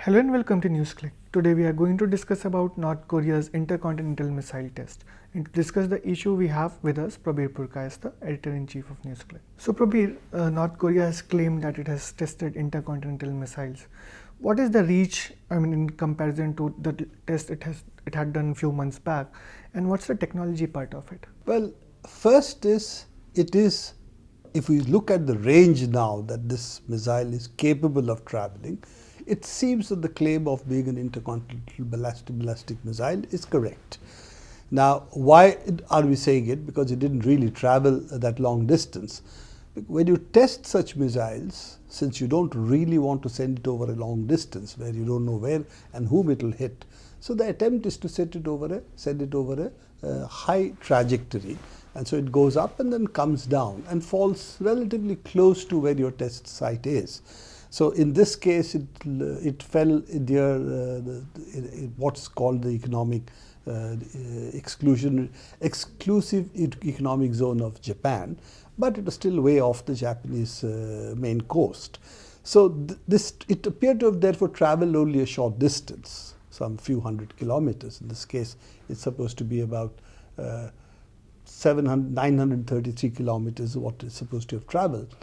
Hello and welcome to NewsClick. Today we are going to discuss about North Korea's intercontinental missile test. And to discuss the issue we have with us Prabir Purkayas, the editor-in-chief of NewsClick. So Prabir, North Korea has claimed that it has tested intercontinental missiles. What is the reach, in comparison to the test it had done a few months back, and what's the technology part of it? Well, first if we look at the range now that this missile is capable of traveling, it seems that the claim of being an intercontinental ballistic missile is correct. Now, why are we saying it? Because it didn't really travel that long distance. When you test such missiles, since you don't really want to send it over a long distance where you don't know where and whom it will hit, so the attempt is to send it over a high trajectory, and so it goes up and then comes down and falls relatively close to where your test site is. So in this case, it fell near what's called the exclusive economic zone of Japan, but it was still way off the Japanese main coast. So it appeared to have therefore traveled only a short distance, some few hundred kilometers. In this case, it's supposed to be about 933 kilometers what it's supposed to have traveled.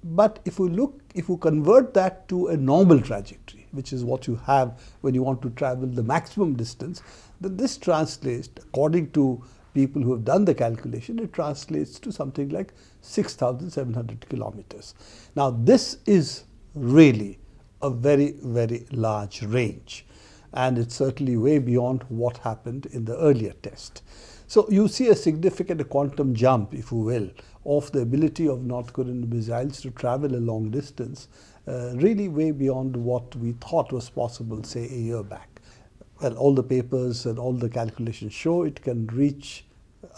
But if you convert that to a normal trajectory, which is what you have when you want to travel the maximum distance, then this translates, according to people who have done the calculation, it translates to something like 6,700 kilometers. Now, this is really a very, very large range, and it's certainly way beyond what happened in the earlier test. So you see a significant quantum jump, if you will, of the ability of North Korean missiles to travel a long distance, really way beyond what we thought was possible, say, a year back. Well, all the papers and all the calculations show it can reach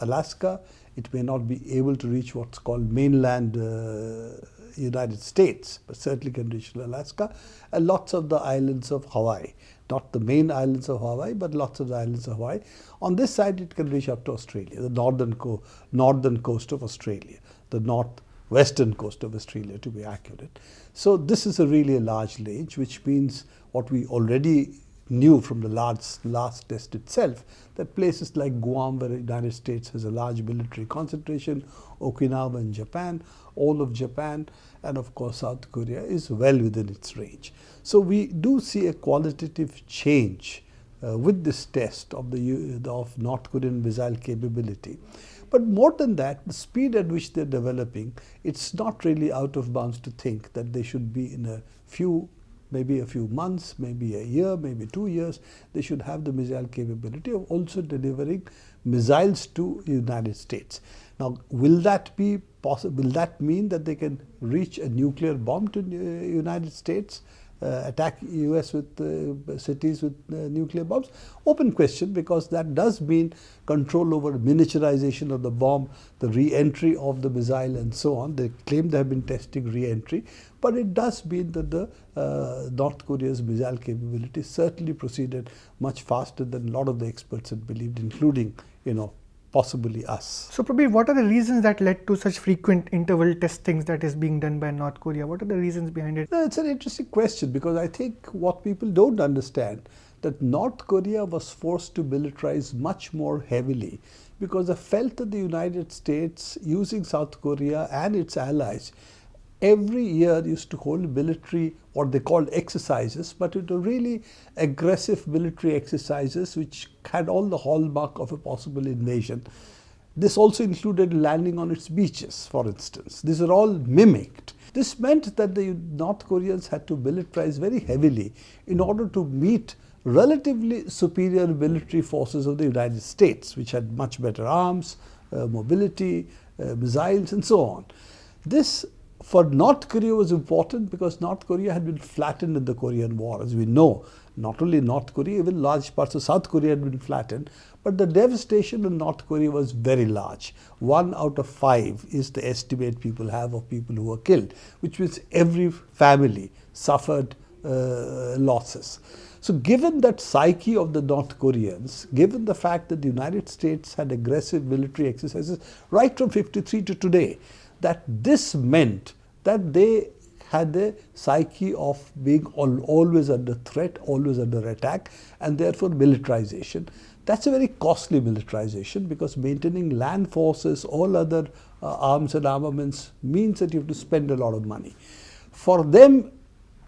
Alaska. It may not be able to reach what's called mainland United States, but certainly can reach Alaska and lots of the islands of Hawaii. Not the main islands of Hawaii, but lots of the islands of Hawaii. On this side, it can reach up to Australia, the northern coast of Australia, the northwestern coast of Australia, to be accurate. So this is really a large range, which means what we already knew from the last test itself, that places like Guam, where the United States has a large military concentration, Okinawa in Japan, all of Japan, and of course South Korea is well within its range. So we do see a qualitative change with this test of North Korean missile capability. But more than that, the speed at which they're developing, it's not really out of bounds to think that they should be in maybe a few months, maybe a year, maybe 2 years, they should have the missile capability of also delivering missiles to the United States. Now, will that be possible? Will that mean that they can reach a nuclear bomb to the United States? Attack US with cities with nuclear bombs? Open question, because that does mean control over miniaturization of the bomb, the re-entry of the missile and so on. They claim they have been testing re-entry, but it does mean that the North Korea's missile capability certainly proceeded much faster than a lot of the experts had believed, including, possibly us. So Prabir, what are the reasons that led to such frequent interval testings that is being done by North Korea? What are the reasons behind it? It's an interesting question, because I think what people don't understand, that North Korea was forced to militarize much more heavily because they felt that the United States, using South Korea and its allies, every year used to hold military, what they called exercises, but it were really aggressive military exercises which had all the hallmark of a possible invasion. This also included landing on its beaches, for instance. These are all mimicked. This meant that the North Koreans had to militarize very heavily in order to meet relatively superior military forces of the United States, which had much better arms, mobility, missiles, and so on. This for North Korea was important because North Korea had been flattened in the Korean War. As we know, not only North Korea, even large parts of South Korea had been flattened, but the devastation in North Korea was very large. 1 out of 5 is the estimate people have of people who were killed, which means every family suffered losses. So given that psyche of the North Koreans, given the fact that the United States had aggressive military exercises right from 1953 to today, that this meant that they had a psyche of being always under threat, always under attack, and therefore militarization. That's a very costly militarization, because maintaining land forces, all other arms and armaments, means that you have to spend a lot of money. For them,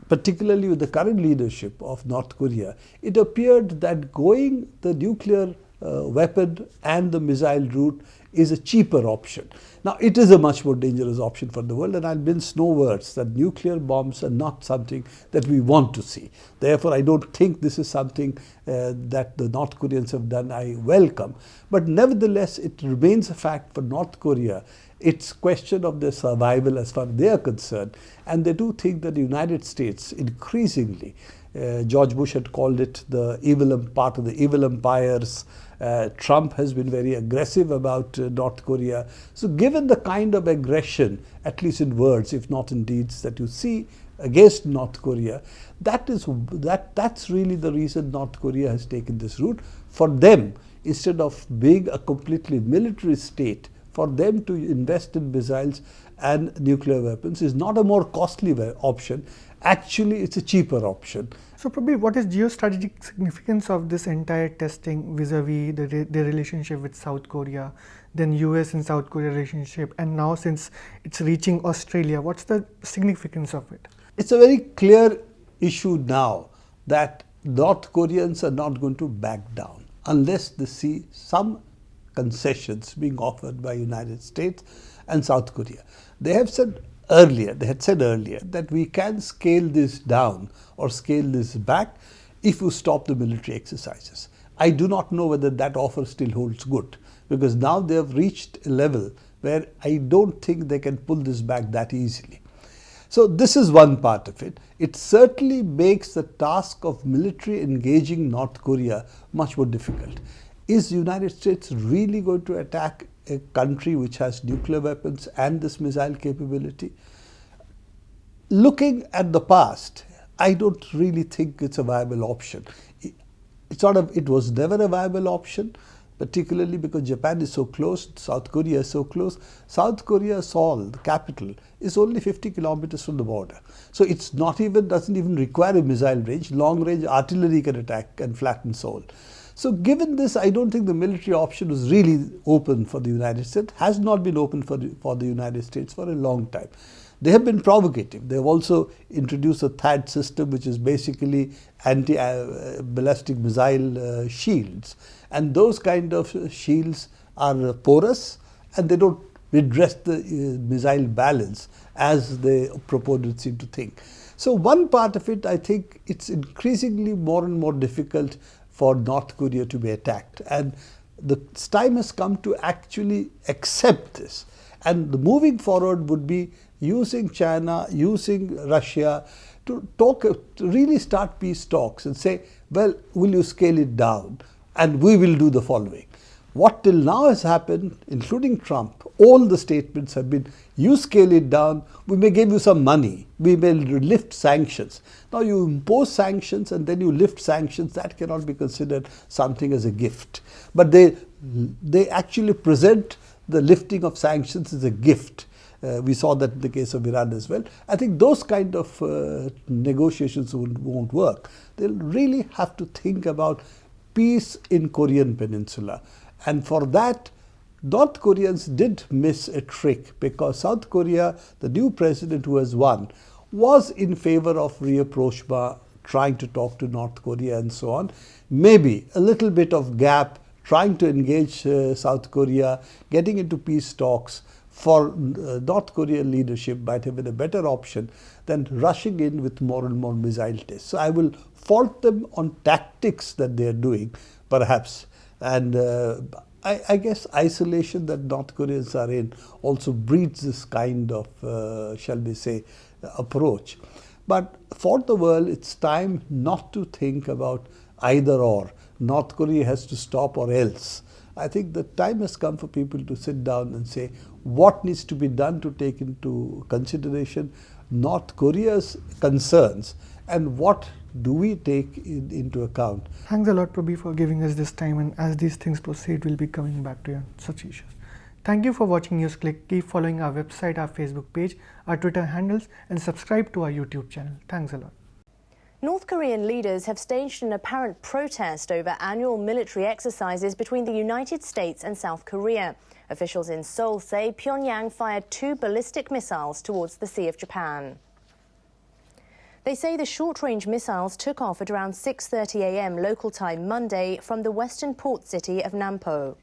particularly with the current leadership of North Korea, it appeared that going the nuclear weapon and the missile route is a cheaper option. Now, it is a much more dangerous option for the world, and I'll mince no words that nuclear bombs are not something that we want to see. Therefore, I don't think this is something that the North Koreans have done I welcome. But nevertheless, it remains a fact for North Korea. It's question of their survival as far as they are concerned. And they do think that the United States increasingly, George Bush had called it the evil part of the evil empires. Trump has been very aggressive about North Korea. So given the kind of aggression, at least in words, if not in deeds, that you see against North Korea, that's really the reason North Korea has taken this route. For them, instead of being a completely military state, for them to invest in missiles and nuclear weapons is not a more costly option. Actually, it's a cheaper option. So, Prabir, what is geostrategic significance of this entire testing vis-a-vis their relationship with South Korea, then US and South Korea relationship, and now since it's reaching Australia, what's the significance of it? It's a very clear issue now that North Koreans are not going to back down unless they see some concessions being offered by United States and South Korea. They had said earlier that we can scale this down or scale this back if you stop the military exercises. I do not know whether that offer still holds good, because now they have reached a level where I don't think they can pull this back that easily. So this is one part of it. It certainly makes the task of military engaging North Korea much more difficult. Is the United States really going to attack a country which has nuclear weapons and this missile capability? Looking at the past, I don't really think it's a viable option. It was never a viable option, particularly because Japan is so close, South Korea is so close. South Korea, Seoul, the capital, is only 50 kilometers from the border. So it's doesn't even require a missile range. Long range artillery can attack and flatten Seoul. So given this, I don't think the military option was really open for the United States, has not been open for the United States for a long time. They have been provocative. They have also introduced a THAAD system, which is basically anti-ballistic missile shields. And those kind of shields are porous, and they don't redress the missile balance as the proponents seem to think. So one part of it, I think it's increasingly more and more difficult for North Korea to be attacked, and the time has come to actually accept this. And the moving forward would be using China, using Russia to really start peace talks and say, well, will you scale it down, and we will do the following. What till now has happened, including Trump, all the statements have been, you scale it down, we may give you some money, we may lift sanctions. Now you impose sanctions and then you lift sanctions, that cannot be considered something as a gift. But they actually present the lifting of sanctions as a gift. We saw that in the case of Iran as well. I think those kind of negotiations won't work. They'll really have to think about peace in Korean Peninsula. And for that, North Koreans did miss a trick, because South Korea, the new president who has won, was in favor of reapproachment, trying to talk to North Korea and so on. Maybe a little bit of gap, trying to engage South Korea, getting into peace talks for North Korean leadership might have been a better option than rushing in with more and more missile tests. So I will fault them on tactics that they are doing, perhaps. And I guess isolation that North Koreans are in also breeds this kind of, shall we say, approach. But for the world, it's time not to think about either or. North Korea has to stop or else. I think the time has come for people to sit down and say what needs to be done to take into consideration North Korea's concerns and what do we take into account. Thanks a lot, Prabir, for giving us this time, and as these things proceed, we'll be coming back to you on such issues. Thank you for watching NewsClick. Keep following our website, our Facebook page, our Twitter handles, and subscribe to our YouTube channel. Thanks a lot. North Korean leaders have staged an apparent protest over annual military exercises between the United States and South Korea. Officials in Seoul say Pyongyang fired 2 ballistic missiles towards the Sea of Japan. They say the short-range missiles took off at around 6:30 a.m. local time Monday from the western port city of Nampo.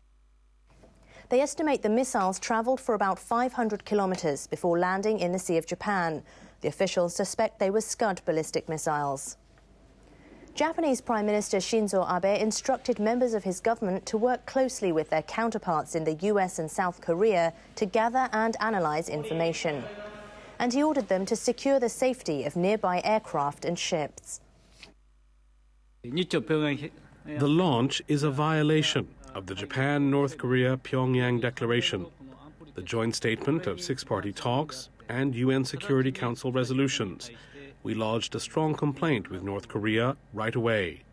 They estimate the missiles travelled for about 500 kilometres before landing in the Sea of Japan. The officials suspect they were Scud ballistic missiles. Japanese Prime Minister Shinzo Abe instructed members of his government to work closely with their counterparts in the US and South Korea to gather and analyse information. And he ordered them to secure the safety of nearby aircraft and ships. The launch is a violation of the Japan-North Korea-Pyongyang Declaration, the joint statement of 6-party talks, and UN Security Council resolutions. We lodged a strong complaint with North Korea right away.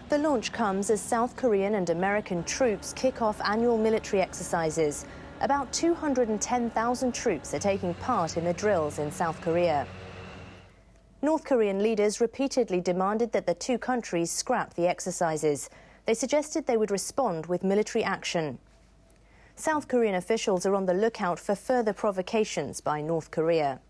The launch comes as South Korean and American troops kick off annual military exercises. About 210,000 troops are taking part in the drills in South Korea. North Korean leaders repeatedly demanded that the two countries scrap the exercises. They suggested they would respond with military action. South Korean officials are on the lookout for further provocations by North Korea.